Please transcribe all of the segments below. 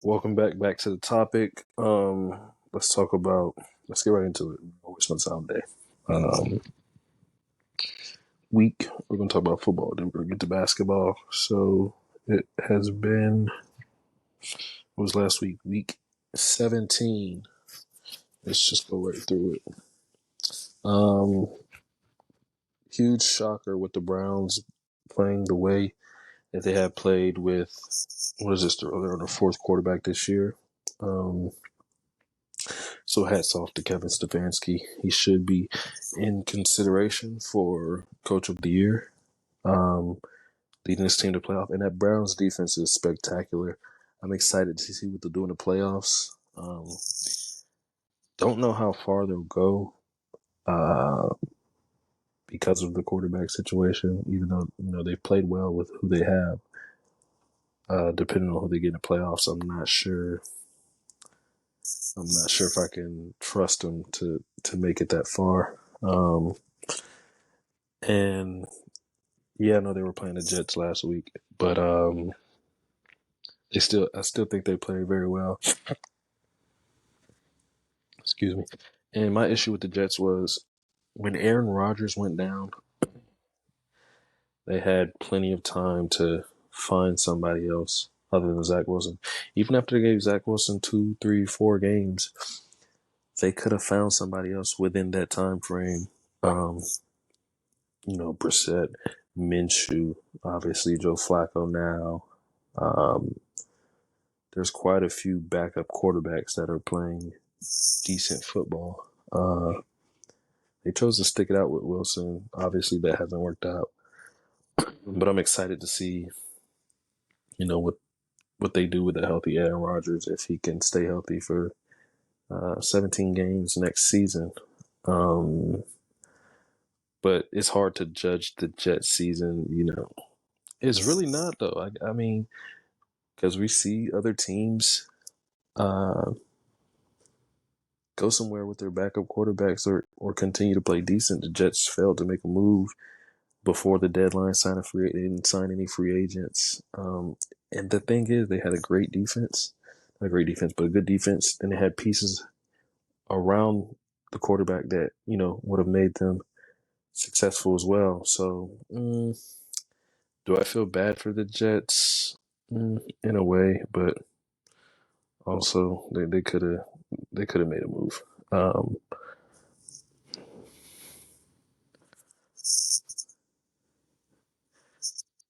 Welcome back to the topic. Let's talk about. Let's get right into it. Always fun sound day. Um, week. We're gonna talk about football. Then we're gonna get to basketball. So it has been. What was last week? Week 17. Let's just go right through it. Um, Huge shocker with the Browns playing the way that they have played with. What is this? They're on the fourth quarterback this year. Um, So hats off to Kevin Stefanski. He should be in consideration for Coach of the Year, leading his team to playoff. And that Browns defense is spectacular. I'm excited to see what they'll do in the playoffs. Don't know how far they'll go uh, because of the quarterback situation. Even though they've played well with who they have, depending on who they get in the playoffs, I'm not sure. I'm not sure if I can trust them to make it that far. And Yeah, I know they were playing the Jets last week, but I still think they played very well. Excuse me. And my issue with the Jets was when Aaron Rodgers went down, they had plenty of time to find somebody else other than Zach Wilson. Even after they gave Zach Wilson 2, 3, 4 games, they could have found somebody else within that time frame. Um, Brissett, Minshew, obviously Joe Flacco now. There's quite a few backup quarterbacks that are playing decent football. They chose to stick it out with Wilson. Obviously, that hasn't worked out, but I'm excited to see, what they do with a healthy Aaron Rodgers if he can stay healthy for 17 games next season. But it's hard to judge the Jets season. It's really not though. I mean, because we see other teams uh, go somewhere with their backup quarterbacks or continue to play decent. The Jets failed to make a move before the deadline. They didn't sign any free agents. And the thing is, they had a great defense, not a great defense, but a good defense, and they had pieces around the quarterback that would have made them successful as well. So, do I feel bad for the Jets? In a way, but also they could have made a move. Um,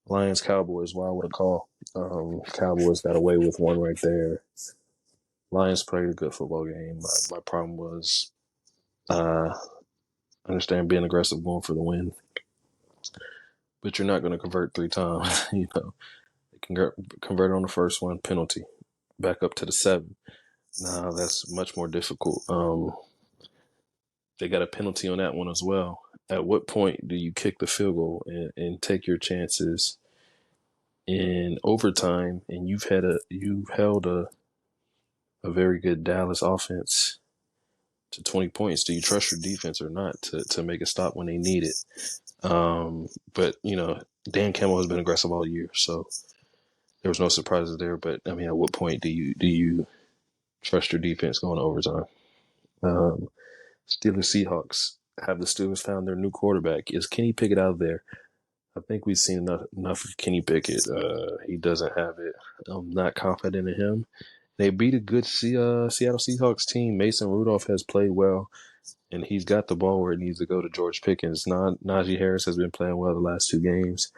Lions Cowboys, wild with a call. Cowboys got away with one right there. Lions played a good football game. My problem was, I understand being aggressive, going for the win, but you're not going to convert 3 times. They can convert on the first one, penalty, back up to the 7. Now that's much more difficult. They got a penalty on that one as well. At what point do you kick the field goal and take your chances in overtime? And you've held a very good Dallas offense to 20 points. Do you trust your defense or not to make a stop when they need it? But Dan Campbell has been aggressive all year, so there was no surprises there. But I mean, at what point do you trust your defense going to overtime? Um, Steelers Seahawks. Have the Steelers found their new quarterback? Is Kenny Pickett out there? I think we've seen enough of Kenny Pickett. He doesn't have it. I'm not confident in him. They beat a good Seattle Seahawks team. Mason Rudolph has played well, and he's got the ball where it needs to go to George Pickens. Najee Harris has been playing well the last 2 games.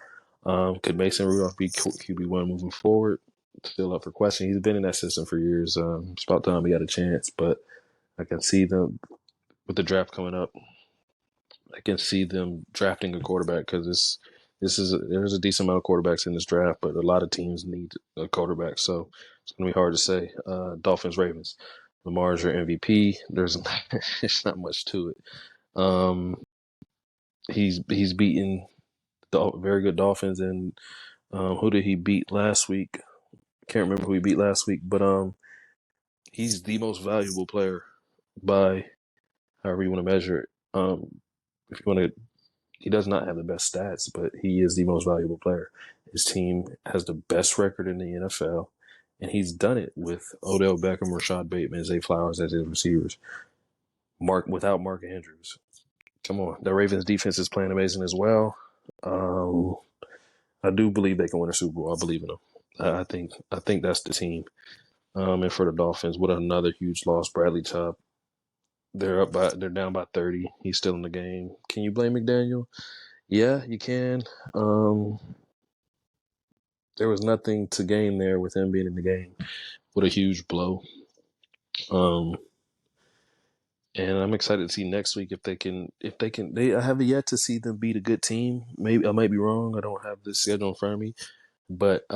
Could Mason Rudolph be QB1 moving forward? Still up for question. He's been in that system for years. It's about time he got a chance, but I can see them with the draft coming up. I can see them drafting a quarterback because there's a decent amount of quarterbacks in this draft, but a lot of teams need a quarterback, so it's gonna be hard to say. Dolphins, Ravens. Lamar's your MVP. There's not much to it. Um, he's beaten the very good Dolphins, and who did he beat last week? Can't remember who he beat last week, but he's the most valuable player by however you want to measure it. If you want to, he does not have the best stats, but he is the most valuable player. His team has the best record in the NFL. and he's done it with Odell Beckham, Rashad Bateman, Zay Flowers as his receivers. Without Mark Andrews. Come on, the Ravens defense is playing amazing as well. I do believe they can win a Super Bowl. I believe in them. I think that's the team. And for the Dolphins, with another huge loss, Bradley Chubb, they're down by 30. He's still in the game. Can you blame McDaniel? Yeah, you can. There was nothing to gain there with him being in the game. What a huge blow. And I'm excited to see next week if they can. I have yet to see them beat a good team. Maybe I might be wrong. I don't have the schedule in front of me, but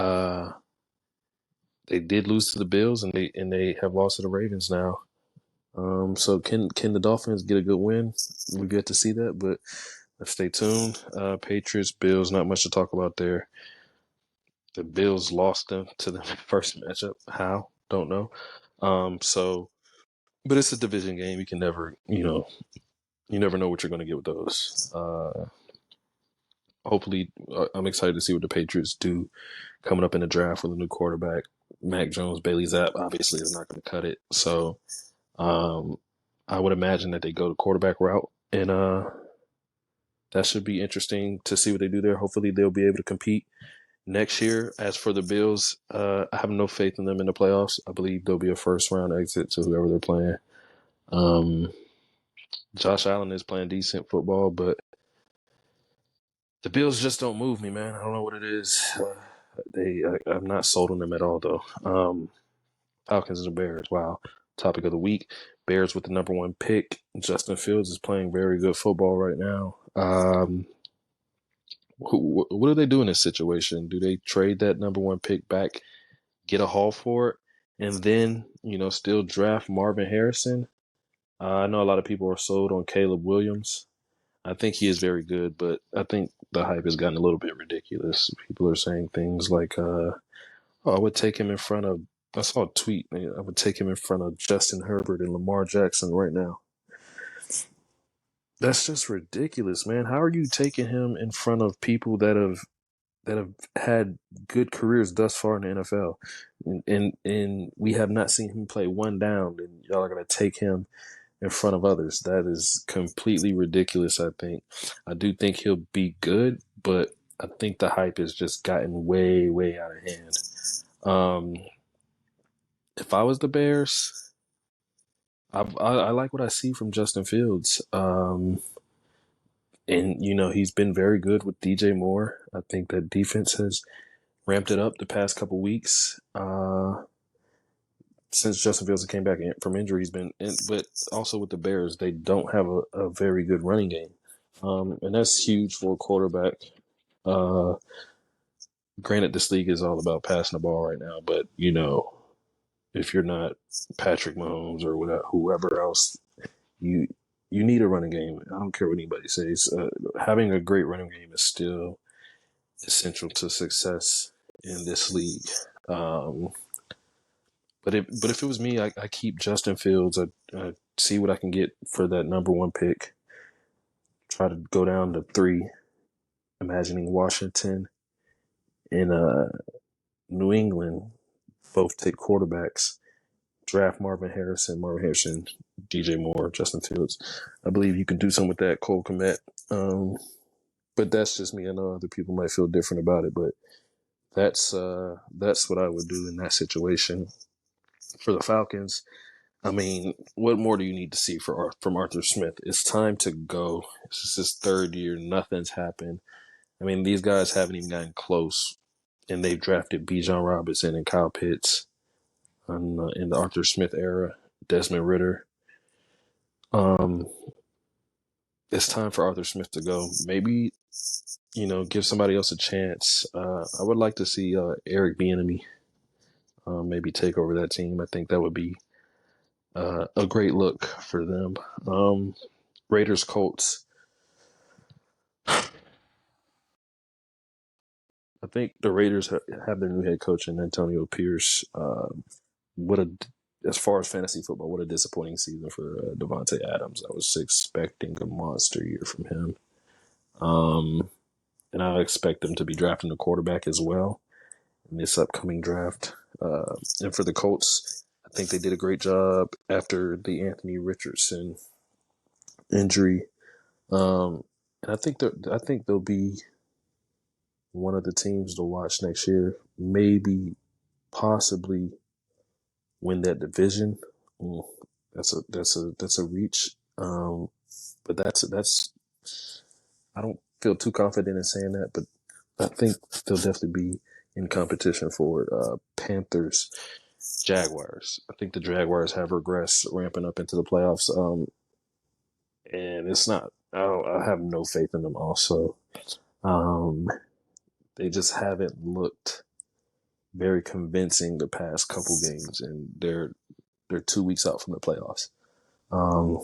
they did lose to the Bills, and they have lost to the Ravens now. So can the Dolphins get a good win? We get to see that, but let's stay tuned. Patriots, Bills, not much to talk about there. The Bills lost them to the first matchup. How? Don't know. But it's a division game. You can never, you never know what you're going to get with those. Hopefully, I'm excited to see what the Patriots do coming up in the draft with a new quarterback. Mac Jones, Bailey Zapp obviously is not going to cut it. So I would imagine that they go the quarterback route, and that should be interesting to see what they do there. Hopefully, they'll be able to compete next year. As for the Bills, I have no faith in them in the playoffs. I believe there'll be a first-round exit to whoever they're playing. Josh Allen is playing decent football, but the Bills just don't move me, man. I don't know what it is. I'm not sold on them at all, though. Falcons and the Bears. Wow. Topic of the week. Bears with the number 1 pick. Justin Fields is playing very good football right now. What do they do in this situation? Do they trade that number 1 pick back, get a haul for it, and then, still draft Marvin Harrison? I know a lot of people are sold on Caleb Williams. I think he is very good, but I think the hype has gotten a little bit ridiculous. People are saying things like, I would take him in front of, I saw a tweet, I would take him in front of Justin Herbert and Lamar Jackson right now. That's just ridiculous, man. How are you taking him in front of people that have had good careers thus far in the NFL? And we have not seen him play one down, and y'all are going to take him in front of others. That is completely ridiculous, I think. I do think he'll be good, but I think the hype has just gotten way, way out of hand. If I was the Bears, I like what I see from Justin Fields. And, he's been very good with DJ Moore. I think that defense has ramped it up the past couple weeks. Since Justin Fields came back from injury, but also with the Bears, they don't have a very good running game. And that's huge for a quarterback. Granted, this league is all about passing the ball right now, but, if you're not Patrick Mahomes or whoever else, you need a running game. I don't care what anybody says. Having a great running game is still essential to success in this league. But if it was me, I keep Justin Fields. I see what I can get for that number 1 pick. Try to go down to 3, imagining Washington and New England both take quarterbacks. Draft Marvin Harrison, DJ Moore, Justin Fields. I believe you can do something with that, Cole Kmet. But that's just me. I know other people might feel different about it, but that's what I would do in that situation. For the Falcons, I mean, what more do you need to see from Arthur Smith? It's time to go. This is his 3rd year. Nothing's happened. I mean, these guys haven't even gotten close, and they've drafted Bijan Robinson and Kyle Pitts in the Arthur Smith era, Desmond Ridder. It's time for Arthur Smith to go. Maybe, give somebody else a chance. I would like to see Eric Bieniemy maybe take over that team. I think that would be a great look for them. Raiders, Colts. I think the Raiders have their new head coach in Antonio Pierce. As far as fantasy football, what a disappointing season for Devontae Adams. I was expecting a monster year from him. And I expect them to be drafting a quarterback as well in this upcoming draft. And for the Colts, I think they did a great job after the Anthony Richardson injury. And I think they'll be one of the teams to watch next year. Maybe, possibly win that division. Mm, that's a reach. But that's I don't feel too confident in saying that, but I think they'll definitely be in competition for it. Panthers, Jaguars. I think the Jaguars have regressed, ramping up into the playoffs. And it's not. I have no faith in them. Also, um, they just haven't looked very convincing the past couple games, and they're 2 weeks out from the playoffs. Um,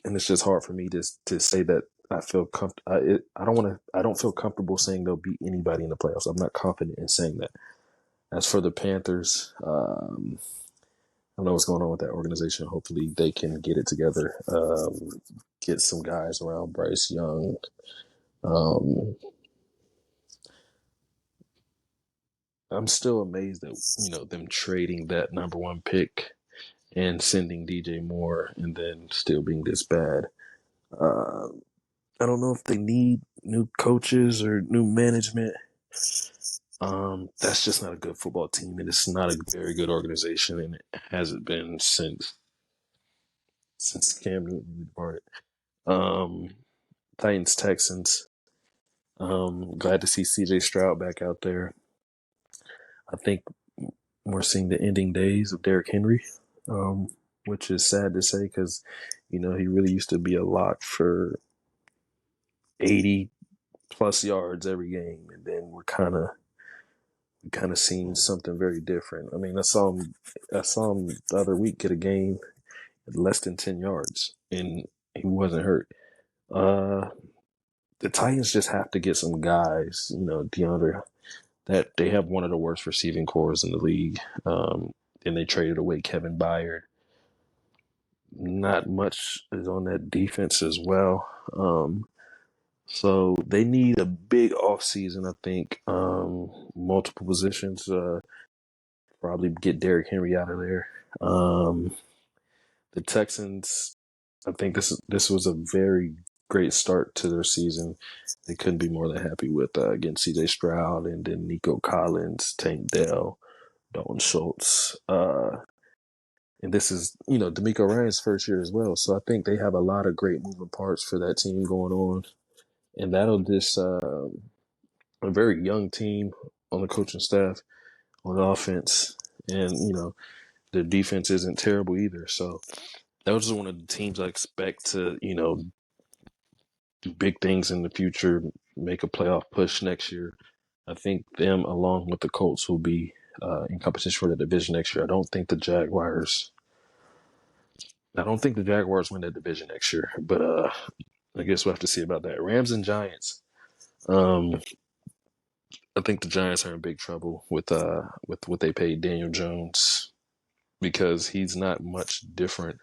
and it's just hard for me to say that I feel comfortable. I don't want to. I don't feel comfortable saying they'll beat anybody in the playoffs. I'm not confident in saying that. As for the Panthers, I don't know what's going on with that organization. Hopefully, they can get it together. Get some guys around Bryce Young. I'm still amazed at them trading that number one pick and sending DJ Moore and then still being this bad. Uh, I don't know if they need new coaches or new management. That's just not a good football team, and it's not a very good organization, and it hasn't been since Cam Newton departed. Titans, Texans. Glad to see CJ Stroud back out there. I think we're seeing the ending days of Derrick Henry, which is sad to say because, he really used to be a lock for 80 plus yards every game, and then we're kind of seeing something very different. I mean, I saw him the other week get a game at less than 10 yards, and he wasn't hurt. The Titans just have to get some guys, DeAndre, that they have one of the worst receiving cores in the league. And they traded away Kevin Byard. Not much is on that defense as well. So they need a big offseason, I think. Multiple positions. Probably get Derrick Henry out of there. The Texans, I think this was a very great start to their season. They couldn't be more than happy with getting CJ Stroud and then Nico Collins, Tank Dell, Dalton Schultz. And this is, D'Amico Ryan's first year as well. So I think they have a lot of great moving parts for that team going on. And that'll just a very young team on the coaching staff, on the offense. And, their defense isn't terrible either. So that was one of the teams I expect to, do big things in the future, make a playoff push next year. I think them, along with the Colts, will be in competition for the division next year. I don't think the Jaguars win that division next year, but I guess we'll have to see about that. Rams and Giants. I think the Giants are in big trouble with what they paid Daniel Jones, because he's not much different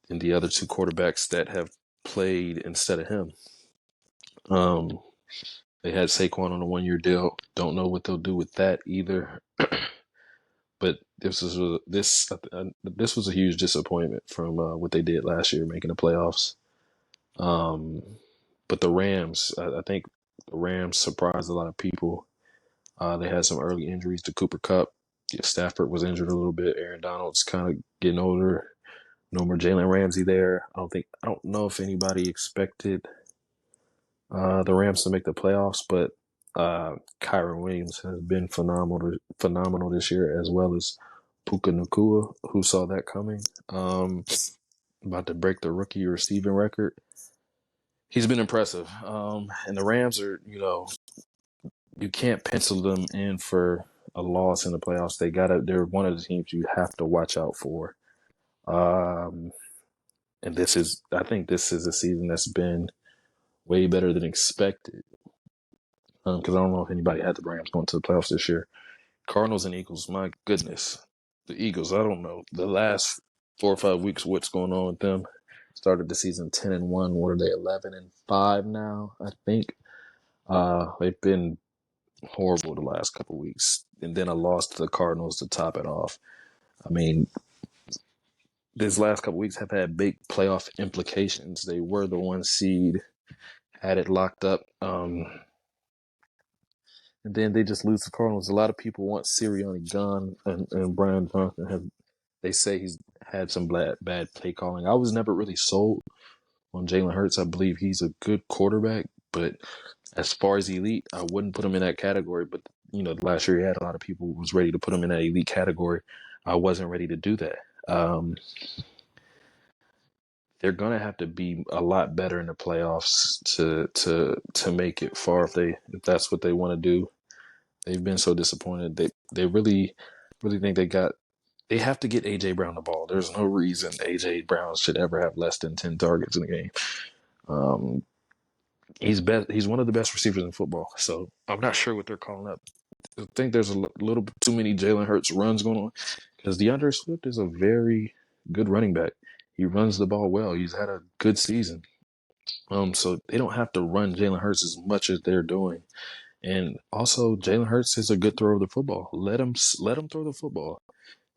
than the other two quarterbacks that have played instead of him. They had Saquon on a 1-year deal. Don't know what they'll do with that either. But this was a huge disappointment from what they did last year, making the playoffs. But the Rams, I think the Rams surprised a lot of people. They had some early injuries to Cooper Kupp. Yeah, Stafford was injured a little bit. Aaron Donald's kind of getting older. No more Jalen Ramsey there. I don't know if anybody expected the Rams to make the playoffs, but Kyron Williams has been phenomenal this year, as well as Puka Nacua. Who saw that coming? About to break the rookie receiving record. He's been impressive. And the Rams are, you can't pencil them in for a loss in the playoffs. They're one of the teams you have to watch out for. And I think this is a season that's been way better than expected. Because I don't know if anybody had the Rams going to the playoffs this year. Cardinals and Eagles, my goodness. The Eagles, I don't know. The last 4 or 5 weeks, what's going on with them? Started the season 10-1. What are they, 11-5 now, I think? They've been horrible the last couple of weeks. and then a loss to the Cardinals to top it off. I mean, these last couple weeks have had big playoff implications. They were the 1 seed, had it locked up, and then they just lose to Cardinals. A lot of people want Sirianni gone, and Brian Johnson have. They say he's had some bad play calling. I was never really sold on Jalen Hurts. I believe he's a good quarterback, but as far as elite, I wouldn't put him in that category. But last year he had a lot of people who was ready to put him in that elite category. I wasn't ready to do that. They're gonna have to be a lot better in the playoffs to make it far if that's what they want to do. They've been so disappointed. They really think they have to get AJ Brown the ball. There's no reason AJ Brown should ever have less than 10 targets in a game. He's one of the best receivers in football. So I'm not sure what they're calling up. I think there's a little bit too many Jalen Hurts runs going on because DeAndre Swift is a very good running back. He runs the ball well. He's had a good season. So they don't have to run Jalen Hurts as much as they're doing. And also, Jalen Hurts is a good thrower of the football. Let him throw the football.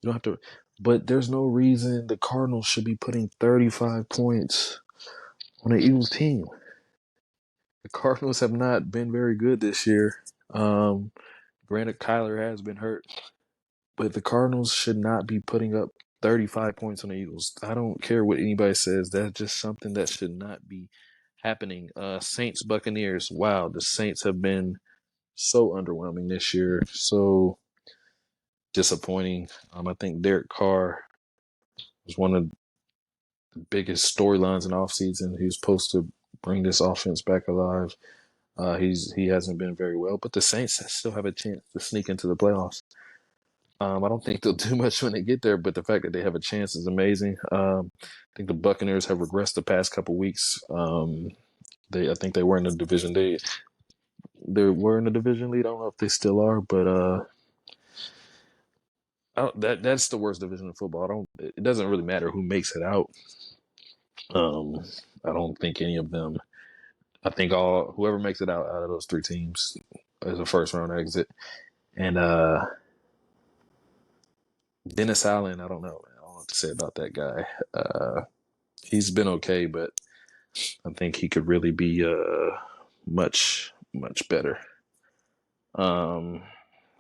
You don't have to. But there's no reason the Cardinals should be putting 35 points on an Eagles team. The Cardinals have not been very good this year. Granted, Kyler has been hurt, but the Cardinals should not be putting up 35 points on the Eagles. I don't care what anybody says. That's just something that should not be happening. Saints, Buccaneers. Wow, the Saints have been so underwhelming this year. So disappointing. I think Derek Carr was one of the biggest storylines in the offseason. He was supposed to bring this offense back alive. He hasn't been very well, but the Saints still have a chance to sneak into the playoffs. I don't think they'll do much when they get there, but the fact that they have a chance is amazing. I think the Buccaneers have regressed the past couple weeks. I think they were in the division. They were in the division lead. I don't know if they still are, but that's the worst division in football. It doesn't really matter who makes it out. I don't think any of them. I think whoever makes it out of those 3 teams is a first round exit. And Dennis Allen, I don't know. I don't know what to say about that guy. He's been okay, but I think he could really be much, much better. Who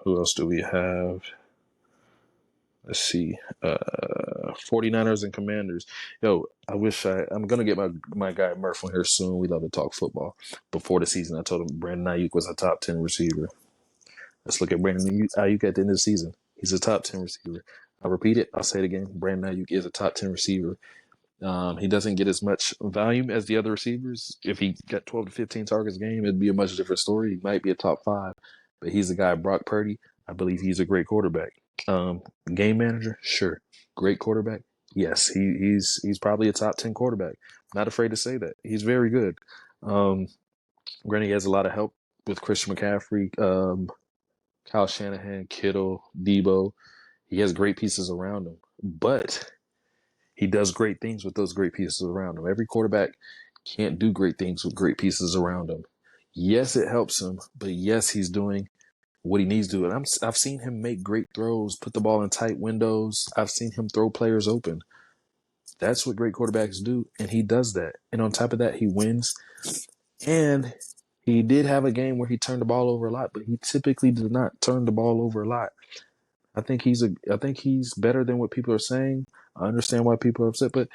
else do we have? Let's see. 49ers and Commanders. Yo, I'm going to get my guy Murph on here soon. We love to talk football. Before the season, I told him Brandon Ayuk was a top 10 receiver. Let's look at Brandon Ayuk at the end of the season. He's a top 10 receiver. I'll repeat it. I'll say it again. Brandon Ayuk is a top 10 receiver. He doesn't get as much volume as the other receivers. If he got 12 to 15 targets a game, it'd be a much different story. He might be a top 5, but he's a guy, Brock Purdy. I believe he's a great quarterback. Game manager, sure. Great quarterback, yes. He's probably a top 10 quarterback. Not afraid to say that. He's very good. Granted, he has a lot of help with Christian McCaffrey, Kyle Shanahan, Kittle, Debo. He has great pieces around him, but he does great things with those great pieces around him. Every quarterback can't do great things with great pieces around him. Yes, it helps him, but yes, he's doing what he needs to do. And I've seen him make great throws, put the ball in tight windows. I've seen him throw players open. That's what great quarterbacks do, and he does that. And on top of that, he wins. And he did have a game where he turned the ball over a lot, but he typically does not turn the ball over a lot. I think he's better than what people are saying. I understand why people are upset, but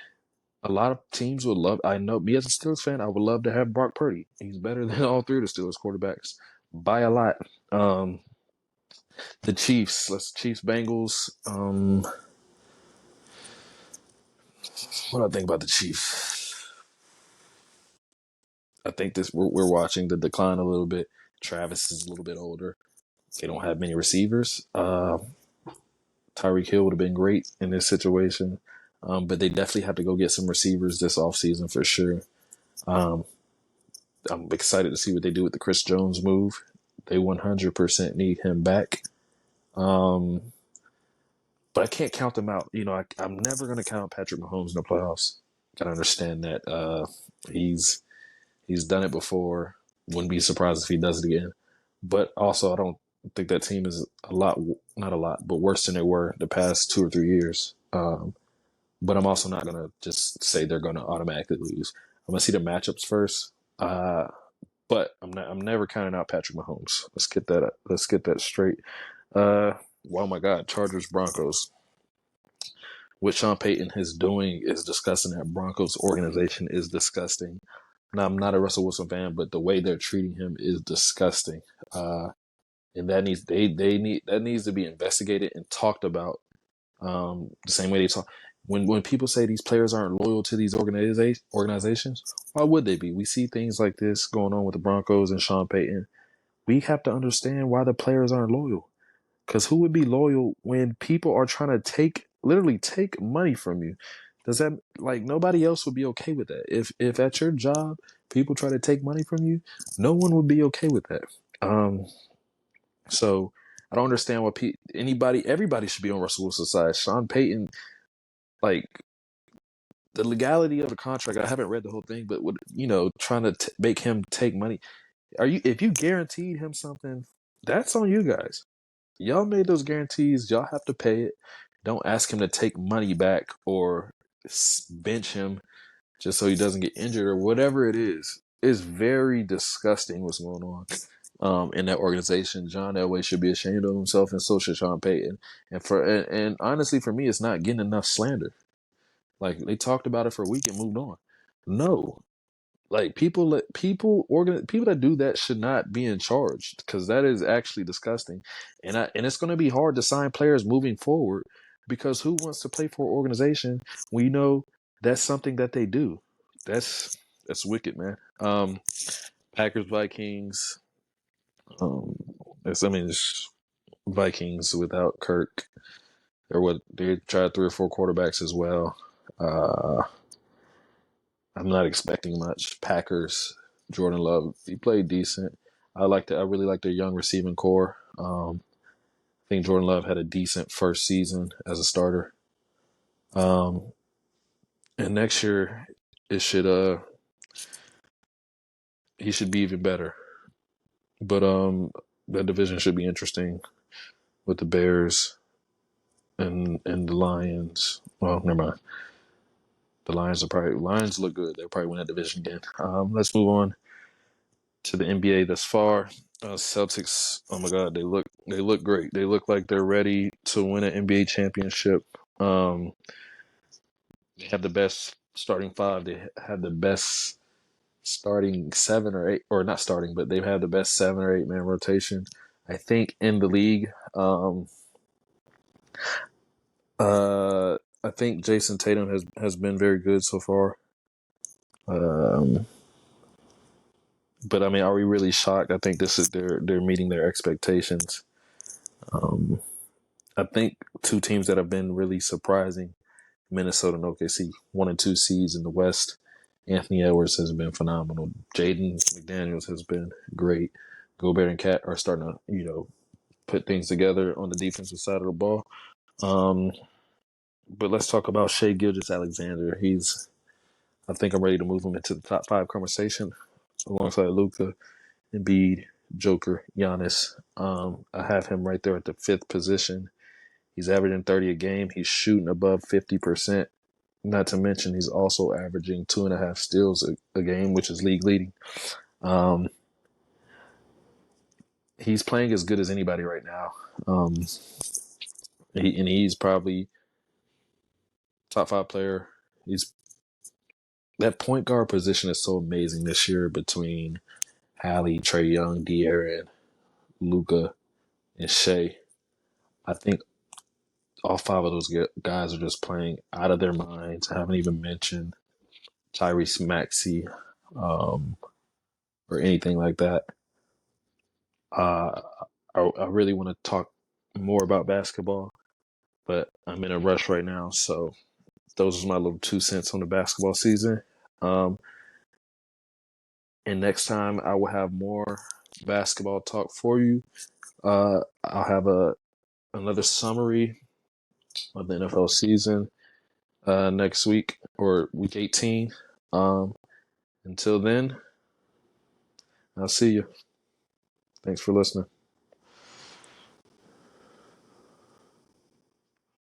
a lot of teams would love. I know me as a Steelers fan, I would love to have Brock Purdy. He's better than all 3 of the Steelers quarterbacks by a lot. The Chiefs, Chiefs Bengals. What do I think about the Chiefs? I think we're watching the decline a little bit. Travis is a little bit older. They don't have many receivers. Tyreek Hill would have been great in this situation, but they definitely have to go get some receivers this offseason for sure. I'm excited to see what they do with the Chris Jones move. They 100% need him back. But I can't count them out. I'm never going to count Patrick Mahomes in the playoffs. Gotta understand that he's done it before. Wouldn't be surprised if he does it again. But also, I don't I think that team is a lot, not a lot, but worse than they were the past 2 or 3 years. But I'm also not gonna just say they're gonna automatically lose. I'm gonna see the matchups first. But I'm never counting out Patrick Mahomes. Let's get that straight. Oh my God, Chargers Broncos. What Sean Payton is doing is disgusting. That Broncos organization is disgusting. Now I'm not a Russell Wilson fan, but the way they're treating him is disgusting. And that needs to be investigated and talked about. The same way they talk when people say these players aren't loyal to these organizations, why would they be? We see things like this going on with the Broncos and Sean Payton. We have to understand why the players aren't loyal. Because who would be loyal when people are trying to literally take money from you? Does that, like, nobody else would be okay with that? If at your job people try to take money from you, no one would be okay with that. So I don't understand why everybody should be on Russell Wilson's side. Sean Payton, like, the legality of the contract, I haven't read the whole thing, but trying to make him take money. If you guaranteed him something, that's on you guys. Y'all made those guarantees. Y'all have to pay it. Don't ask him to take money back or bench him just so he doesn't get injured or whatever it is. It's very disgusting what's going on in that organization. John Elway should be ashamed of himself, and so should Sean Payton. And honestly, for me, it's not getting enough slander. Like, they talked about it for a week and moved on. No, like, people that do that should not be in charge, because that is actually disgusting. And it's going to be hard to sign players moving forward, because who wants to play for an organization when you know that's something that they do? That's wicked, man. Packers, Vikings. It's Vikings without Kirk. They tried 3 or 4 quarterbacks as well. I'm not expecting much. Packers, Jordan Love, he played decent. I really like their young receiving core. I think Jordan Love had a decent first season as a starter. And next year it should he should be even better. But that division should be interesting with the Bears and the Lions. Well, never mind. The Lions look good. They'll probably win that division again. Let's move on to the NBA thus far. Celtics, oh my God, they look great. They look like they're ready to win an NBA championship. They have the best starting five. They have the best starting 7 or 8, or not starting, but they've had the best 7 or 8 man rotation, I think, in the league. I think Jason Tatum has been very good so far. But I mean, are we really shocked? I think they're meeting their expectations. I think 2 teams that have been really surprising: Minnesota and OKC, 1 and 2 seeds in the West. Anthony Edwards has been phenomenal. Jaden McDaniels has been great. Gobert and Cat are starting to, put things together on the defensive side of the ball. But let's talk about Shai Gilgeous-Alexander. I think I'm ready to move him into the top 5 conversation alongside Luka, Embiid, Joker, Giannis. I have him right there at the 5th position. He's averaging 30 a game. He's shooting above 50%. Not to mention, he's also averaging 2.5 steals a game, which is league leading. He's playing as good as anybody right now. He's probably top 5 player. That point guard position is so amazing this year between Hallie, Trae Young, De'Aaron, Luka, and Shai. I think all 5 of those guys are just playing out of their minds. I haven't even mentioned Tyrese Maxey or anything like that. I really want to talk more about basketball, but I'm in a rush right now. So those are my little 2 cents on the basketball season. And next time I will have more basketball talk for you. I'll have another summary of the NFL season next week, or week 18. Until then, I'll see you. Thanks for listening.